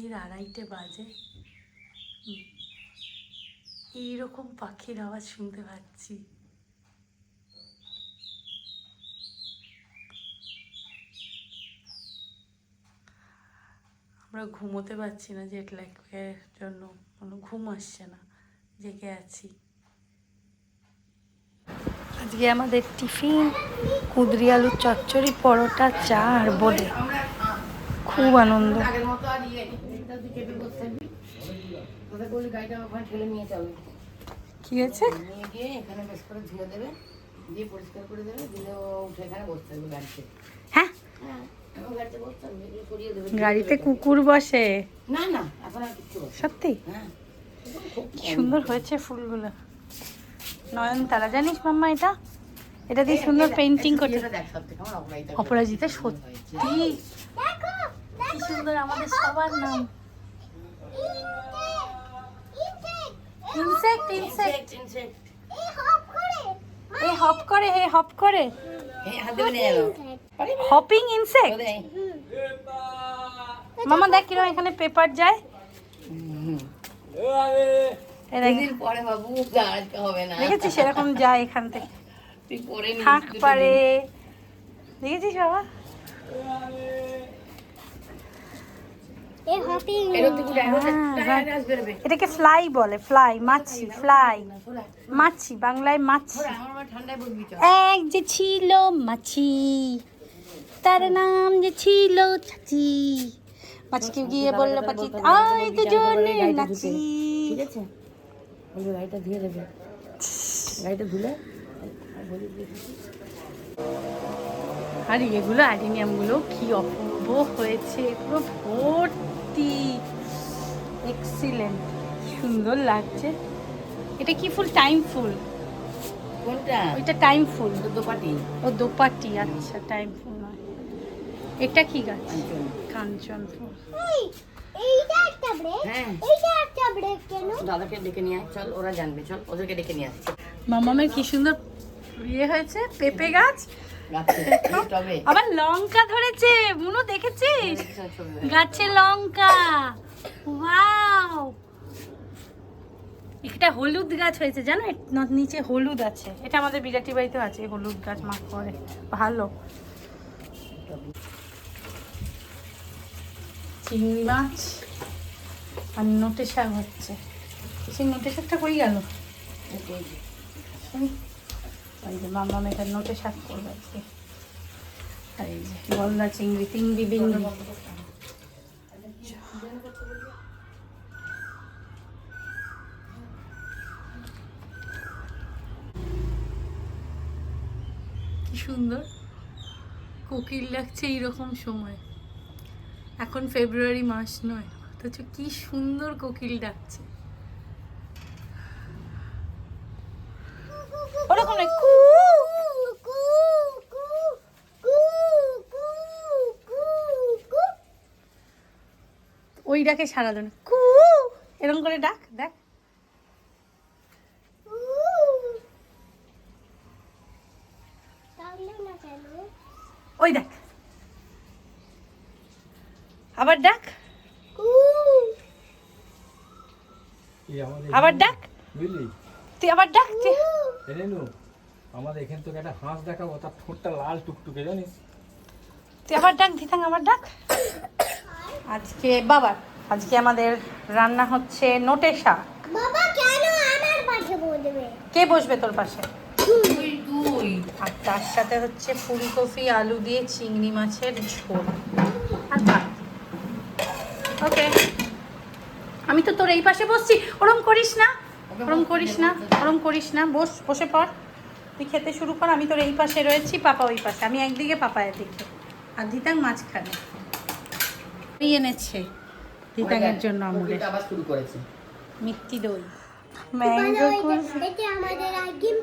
রাত্রির 2:30 বাজে, এইরকম পাখির আওয়াজ শুনতে পাচ্ছি। আমরা ঘুমোতে পারছি না, জেট ল্যাগের জন্য কোনো ঘুম আসছে না, জেগে আছি। আজকে আমাদের টিফিন কুঁদরি আলুর চচ্চড়ি, পরোটা, চা আর বোঁদে। খুব আনন্দ। কি হয়েছে? হ্যাঁ, গাড়িতে কুকুর বসে? না না, সত্যি কি সুন্দর হয়েছে ফুলগুলো। নয়নতারা, জানিস মাম্মা এটা এটা দিয়ে সুন্দর পেন্টিং করছে অপরাজিতা। সত্যি কি সুন্দর, আমাদের সবার নাম। ইনসেক্ট ইনসেক্ট এ হপ করে, হে হপ করে, হপিং ইনসেক্ট। মামা দেখ কিরকম এখানে পেপার যায়। দেখেছিস সেরকম যায় এখান থেকে, থাক পারে। দেখেছিস বাবা? এটাকে ফ্লাই বলে, ফ্লাই, মাছি, ফ্লাই, মাছি, বাংলায় মাছি। এক যে ছিল মাছি, তার নাম যে ছিল চাচি। মাছিকে গিয়ে বললো পাখি, আয় দুজনে নাচি। ঠিক আছে, গাড়িটা ধুয়ে দেবে, গাড়িটা ধুলে। আর এগুলো অ্যাডিনিয়ামগুলো কি অপূর্ব হয়েছে, পুরো ভর্তি, এক্সিলেন্ট, সুন্দর লাগছে। এটা কি ফুল? টাইম ফুল। কোনটা? ওইটা টাইম ফুল, দোপাটি। ও দোপাটি, আচ্ছা, টাইম ফুল নয়। এটা কি গাছ? কাঞ্চন ফুল। এইটা একটা ব্রেক, হ্যাঁ এইটা একটা ব্রেক। কেন? দাদাকে ডেকে নিয়ে আয়, চল, ওরা জানবে, চল ওদেরকে ডেকে নিয়ে আসি। মামামের কি সুন্দর ইয়ে হয়েছে, পেঁপে গাছ। আবার লঙ্কা ধরেছে, মুনু দেখেছিস? গাছে লঙ্কা, ওয়াও। একটা হলুদ গাছ হয়েছে, জানো, নিচে হলুদ আছে। এটা আমাদের বিরাটি বাড়িতেও আছে হলুদ গাছ, মা করে ভালো। চিংড়ি মাছ আর নোটে শাক হচ্ছে। সেই নোটে শাকটা কই গেল? ওই যে মামা মেয়েটার নোটে শাক করবে আজকে। আর এই যে গলদা চিংড়ি, চিংড়ি বিংড়ি। কি সুন্দর কোকিল লাগছে এইরকম সময়। এখন ফেব্রুয়ারি মাস নয়, অথচ কি সুন্দর কোকিল ডাকছে। ওরকম নয়, কু কু কু কু কু কু, ওই ডাকে সারা দিন কু, এরকম করে ডাক, দেখ। ওই দেখ, আবার ডাক, আবার ডাক, বুঝলি? তুই আবার ডাক। আমাদের এখান থেকে একটা হাঁস দেখাবো, তার ঠোঁটটা লাল টুকটুকে, জানিস? তুই আবার ডাক, দিতাং আবার ডাক। আজকে আমাদের রান্না হচ্ছে নোটে শাক। বাবা কেন আমার পাশে বসবে? কে বসবে তোর পাশে? তুই। আর তার সাথে হচ্ছে ফুলকপি আলু দিয়ে চিংড়ি মাছের ঝোল আর ভাত। ওকে, আমি তো তোর এই পাশে বসছি। ওরম করিস না, ওরম করিস না, ওরম করিস না। বসে পড়, তুই খেতে শুরু কর। আমি তোর এই পাশে রয়েছি, পাপা ওই পাশে, আমি একদিকে, পাপা একদিকে, আর দিতাং মাঝখানে। এনেছে দিতাংয়ের জন্য আমুলে আবার শুরু করেছে মিষ্টি দই, ম্যাঙ্গো কুলফি। এটা আমাদের আইটেম,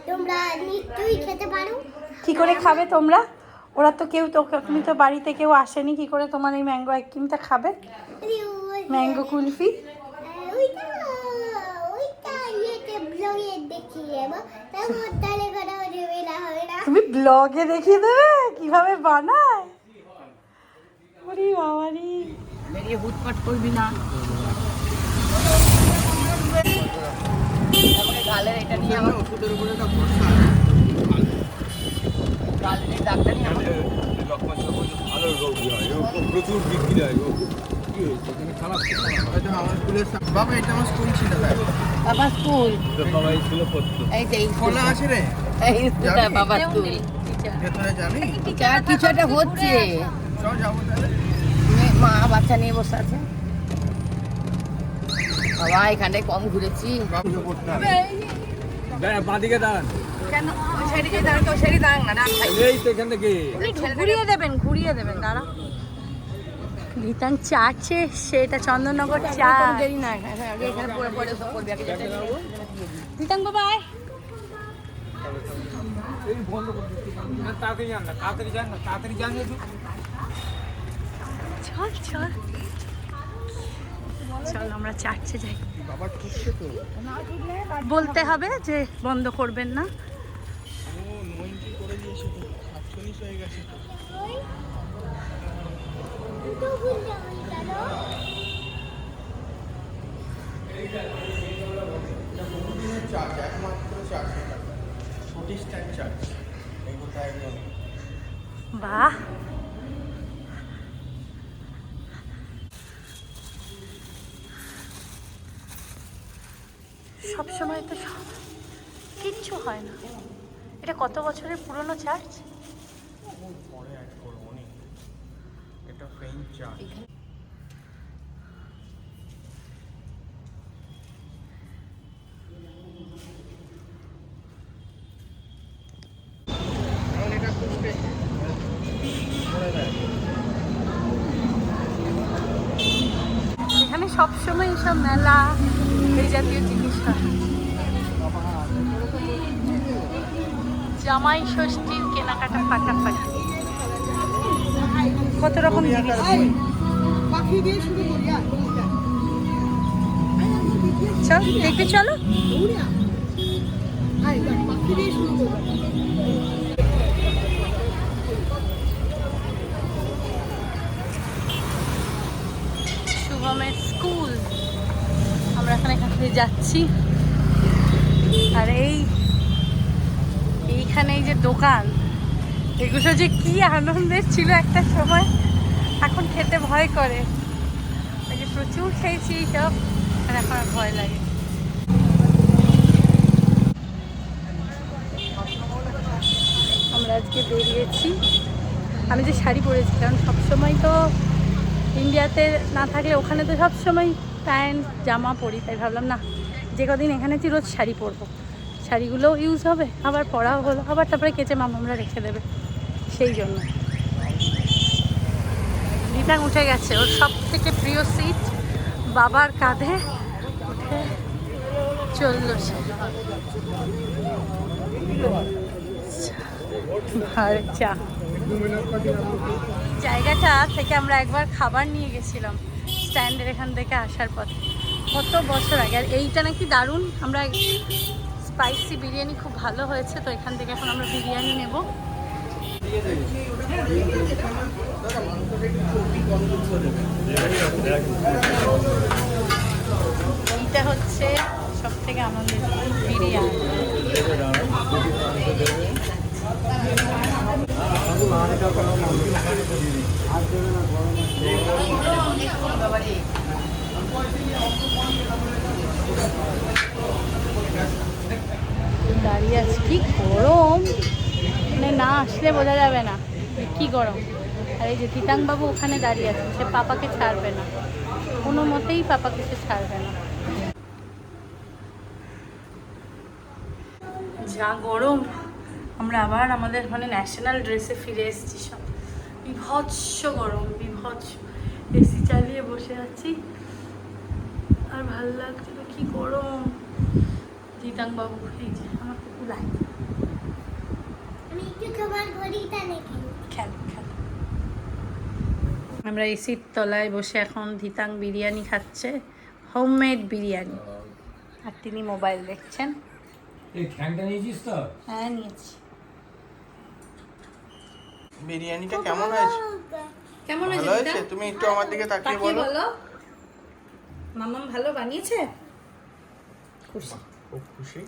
তোমরা নিশ্চয়ই খেতে পারো। কি করে খাবে তোমরা? ওরা তো কেউ, তো তুমি তো বাড়িতে কেউ আসেনি, কি করে তোমার এই ম্যাঙ্গো আইসক্রিমটা খাবে? ম্যাঙ্গো কুলফি তুমি ব্লগে দেখিয়ে দেবে কিভাবে বানায়। ওরে বাবারি, বেরিয়ে হুটপাট করবি না। তারপরে গালের এটা নিয়ে আমার ওষুধের উপরে একটা ভরসা গালের ডাক্তার নিয়ে আমার ভালো রোগী হয় প্রচুর বিক্রি হয় কি হয়েছে এখানে খারাপ আমার স্কুলের বাবা এটা আমার স্কুল ছিল বাবা স্কুল বাবাই ছিল পড়তো এই যে খোলা আছে রে এই স্কুলটা বাবা স্কুল ভেতরে যাবি কিছু একটা হচ্ছে চল যাবো তাহলে মা বাচ্চা নিয়ে বসে আছে বাবা এখানটায় কম ঘুরেছি বাঁদিকে দাঁড়ান কেন ওই সাইডে দাঁড়ান ওই সাইডে দাঁড়ান না ডান সাইডে এই তো এখান থেকে ঘুরিয়ে দেবেন দাঁড়া। ধিতাং চাচ্ছে সেটা চন্দননগর চা। দেরি না এখানে পরে পরে সব করবি আগে যেতে ধিতাং বাবা আয়। এই বন্ধ করে তাড়াতাড়ি যান না তাড়াতাড়ি যান একটু চল আমরা চার্চে যাই। বাবা ঠুকছে তো বলতে হবে যে বন্ধ করবেন না। ও 90 করে দিয়েছে তো 47 হয়ে গেছে তো চার্জ একমাত্র চার্জ প্রতিষ্ঠান চার্জ এই কোথায় বাহ সব সময় তো কিচ্ছু হয় না। এটা কত বছরের পুরনো চার্চ? পরে অ্যাড করবো নি এটা ফ্রেঞ্চ চার্জ এখানে সবসময় এইসব মেলা এই জাতীয় জিনিস হয়। জামাই ষষ্ঠীর কেনাকাটা ফাটাফাটি, কত রকম জিনিস। চল দেখবি চলো। শুভমের স্কুল, আমরা এখান থেকে যাচ্ছি। আর এইখানে এই যে দোকান, এগুলো যে কি আনন্দের ছিল একটা সময়, এখন খেতে ভয় করে। আগে প্রচুর খেয়েছি এইসব, আর এখন আর ভয় লাগে। আমরা আজকে বেরিয়েছি। আমি যে শাড়ি পরেছি, কারণ সবসময় তো ইন্ডিয়াতে না থাকলে ওখানে তো সবসময় প্যান্ট জামা পরি, তাই ভাবলাম না যে কদিন এখানে আছি রোজ শাড়ি পরবো, শাড়িগুলোও ইউজ হবে, আবার পরাও হলো, আবার তারপরে কেচে মামামরা রেখে দেবে, সেই জন্য। রিতাং উঠে গেছে, ওর সব থেকে প্রিয় সিট বাবার কাঁধে উঠে চললো সে। আর চা জায়গাটা থেকে আমরা একবার খাবার নিয়ে গেছিলাম স্ট্যান্ডের এখান থেকে আসার পথে, কত বছর আগে। আর এইটা নাকি দারুণ, আমরা স্পাইসি বিরিয়ানি খুব ভালো হয়েছে, তো এখান থেকে এখন আমরা বিরিয়ানি নেব। এইটা হচ্ছে সব থেকে আনন্দের বিরিয়ানি। দাঁড়িয়ে আছে, কি গরম, মানে না আসলে বোঝা যাবে না কি গরম। আর এই যে তিতাং বাবু ওখানে দাঁড়িয়ে আছে, সে পাপাকে ছাড়বে না, কোনো মতেই পাপাকে সে ছাড়বে না। যা গরম, আমরা আবার আমাদের মানে ন্যাশনাল ড্রেসে ফিরে এসেছি। সব বিভৎস গরম, বিভৎস। এসি চালিয়ে বসে আছি, আর ভালো লাগছিল, কি গরম। জিতাং বাবু এই যে আমার কুকুর লাই খেল খেল। আমরা এসির তলায় বসে এখন ধিতাং বিরিয়ানি খাচ্ছে, হোমমেড বিরিয়ানি, আর তিনি মোবাইল দেখছেন। এই ঠ্যাংটা নিয়েছিস তো? হ্যাঁ নিয়েছি। বিরিয়ানিটা কেমন হয়েছে? কেমন হয়েছে ভালো দিদা? হয়েছে? তুমি একটু আমার দিকে তাকিয়ে তাকিয়ে বলো। বলো মামাম ভালো বানিয়েছে? খুশি। খুব খুশি।